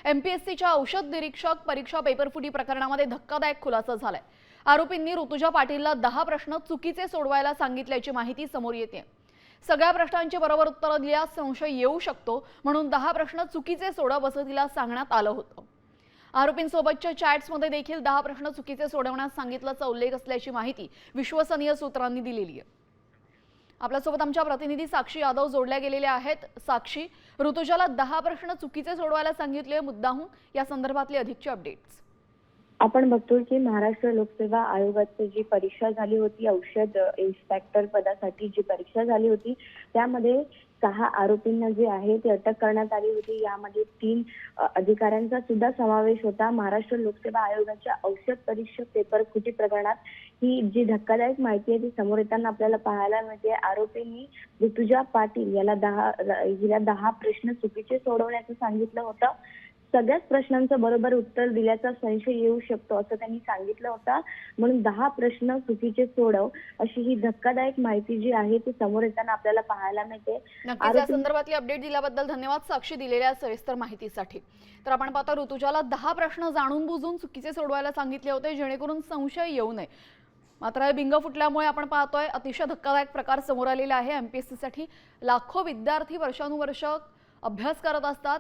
एमपीएससीच्या औषध निरीक्षक परीक्षा पेपरफुटी प्रकरणामध्ये धक्कादायक खुलासा झालाय। आरोपींनी ऋतुजा पाटीलला 10 प्रश्न चुकीचे सोडवायला सांगितल्याची माहिती समोर येते। सगळ्या प्रश्नांची बरोबर उत्तरे दिल्यास संशय येऊ शकतो, म्हणून 10 प्रश्न चुकीचे सोडव असं तिला सांगण्यात आलं होतं। आरोपींसोबतच्या चॅट्समध्ये देखील 10 प्रश्न चुकीचे सोडवण्यास सांगितल्याचा उल्लेख असल्याची माहिती विश्वसनीय सूत्रांनी दिलेली आहे। आपल्यासोबत आमच्या प्रतिनिधी साक्षी यादव जोडल्या गेलेल्या आहेत। साक्षी, ऋतुजाला 10 प्रश्न चुकीचे सोडवायला सांगितले मुद्दाहून, या संदर्भातली अधिकची अपडेट्स। आपण बघतोय की महाराष्ट्र लोकसेवा आयोगाची जी परीक्षा झाली होती, औषध इन्स्पेक्टर पदासाठी जी परीक्षा झाली होती, त्यामध्ये 6 आरोपींना जे आहे ते अटक करण्यात आली होती। यामध्ये 3 अधिकाऱ्यांचा सुद्धा समावेश होता। महाराष्ट्र लोकसेवा आयोगाच्या औषध परीक्षक पेपर फुटी प्रकरणात ही जी धक्कादायक माहिती आहे ती समोर येताना आपल्याला पाहायला मिळते। आरोपींनी ऋतुजा पाटील याला 10 प्रश्न चुकीचे सोडवण्याचं सांगितलं होतं। सगळ्याच प्रश्नांचं बरोबर उत्तर दिल्याचा संशय येऊ शकतो असं त्यांनी सांगितलं होतं, म्हणून 10 प्रश्न चुकीचे सोडव अशी ही धक्कादायक माहिती जी आहे ती समोर येताना आपल्याला पाहायला मिळते। नक्कीच या संदर्भातली अपडेट दिल्याबद्दल धन्यवाद साक्षी, दिलेल्या सविस्तर माहितीसाठी। तर आपण पाहतो ऋतुजाला 10 प्रश्न जाणून बुजून चुकीचे सोडवायला सांगितले होते जेणेकरून संशय येऊ नये। मात्र हे बिंग फुटल्यामुळे आपण पाहतोय अतिशय धक्कादायक प्रकार समोर आलेला आहे। एमपीएससी साठी लाखो विद्यार्थी वर्षानुवर्ष अभ्यास करत असतात।